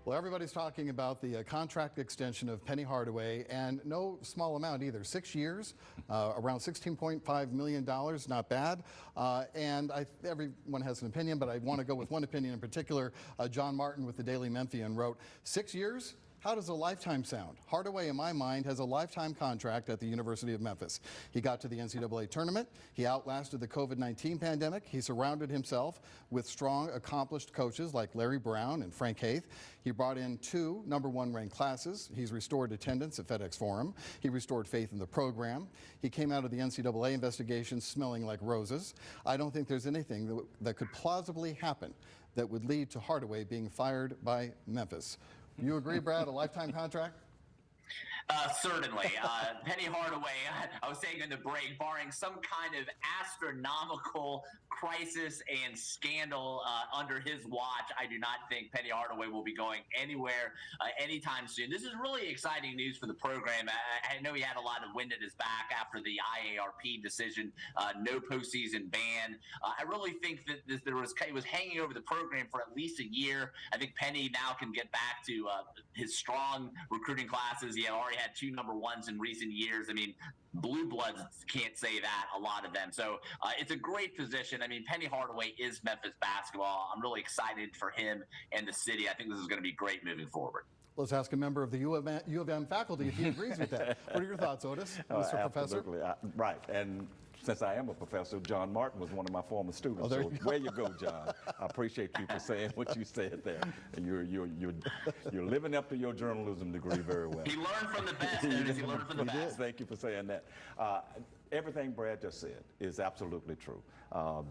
Well, everybody's talking about the contract extension of Penny Hardaway, and no small amount either. 6 years, around $16.5 million, not bad. Everyone has an opinion, but I want to go with one opinion in particular. John Martin with the Daily Memphian wrote, 6 years? How does a lifetime sound? Hardaway, in my mind, has a lifetime contract at the University of Memphis. He got to the NCAA tournament. He outlasted the COVID-19 pandemic. He surrounded himself with strong, accomplished coaches like Larry Brown and Frank Haith. He brought in 2 #1 ranked classes. He's restored attendance at FedEx Forum. He restored faith in the program. He came out of the NCAA investigation smelling like roses. I don't think there's anything that could plausibly happen that would lead to Hardaway being fired by Memphis. You agree, Brad, a lifetime contract? Certainly. Penny Hardaway, I was saying in the break, barring some kind of astronomical crisis and scandal under his watch, I do not think Penny Hardaway will be going anywhere anytime soon. This is really exciting news for the program. I know he had a lot of wind at his back after the IARP decision, no postseason ban. I really think that it was hanging over the program for at least a year. I think Penny now can get back to his strong recruiting classes. He already had 2 #1s in recent years. I mean, blue bloods can't say that, a lot of them. So it's a great position. I mean, Penny Hardaway is Memphis basketball. I'm really excited for him and the city. I think this is going to be great moving forward. Let's ask a member of the U of M faculty if he agrees with that. What are your thoughts, Otis, Mr. Professor? Absolutely. Right. And since I am a professor, John Martin was one of my former students. Oh, so where you go, John. I appreciate you for saying what you said there. And you're living up to your journalism degree very well. He learned from the best. He learned from the best. Thank you for saying that. Everything Brad just said is absolutely true.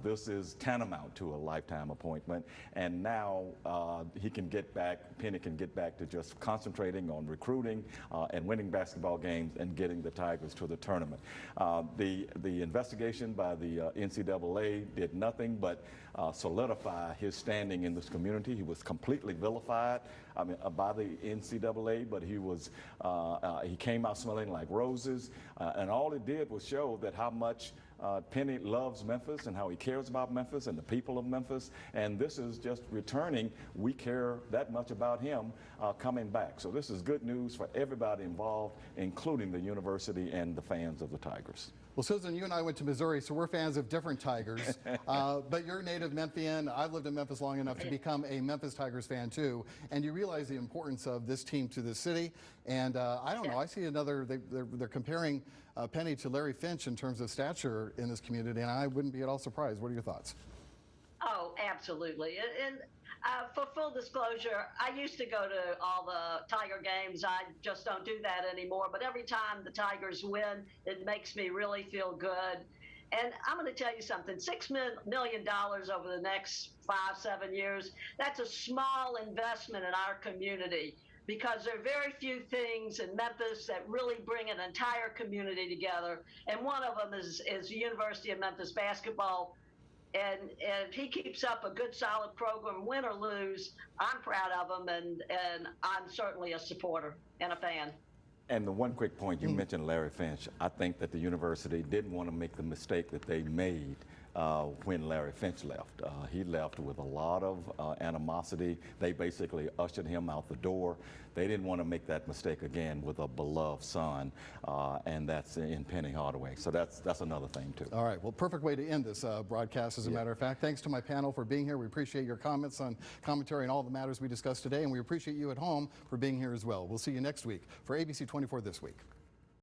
This is tantamount to a lifetime appointment, and now Penny can get back to just concentrating on recruiting and winning basketball games and getting the Tigers to the tournament. The investigation by the NCAA did nothing but solidify his standing in this community. He was completely vilified by the NCAA, but he came out smelling like roses, and all it did was show that how much Penny loves Memphis and how he cares about Memphis and the people of Memphis, and this is just returning. We care that much about him coming back. So this is good news for everybody involved, including the university and the fans of the Tigers. Well, Susan, you and I went to Missouri, so we're fans of different Tigers. But you're a native Memphian. I've lived in Memphis long enough to become a Memphis Tigers fan, too. And you realize the importance of this team to the city. And I don't know, I see they're comparing Penny to Larry Finch in terms of stature in this community, and I wouldn't be at all surprised. What are your thoughts? Oh, absolutely. And for full disclosure, I used to go to all the Tiger games. I just don't do that anymore. But every time the Tigers win, it makes me really feel good. And I'm going to tell you something, $6 million over the next 5-7 years, that's a small investment in our community, because there are very few things in Memphis that really bring an entire community together. And one of them is the University of Memphis basketball. And if he keeps up a good, solid program, win or lose, I'm proud of him, and I'm certainly a supporter and a fan. And the one quick point, you mentioned Larry Finch. I think that the university didn't want to make the mistake that they made when Larry Finch left. He left with a lot of animosity. They basically ushered him out the door. They didn't want to make that mistake again with a beloved son, and that's in Penny Hardaway. So that's another thing, too. All right. Well, perfect way to end this broadcast, as a matter of fact. Thanks to my panel for being here. We appreciate your comments on commentary and all the matters we discussed today, and we appreciate you at home for being here as well. We'll see you next week for ABC24 This Week.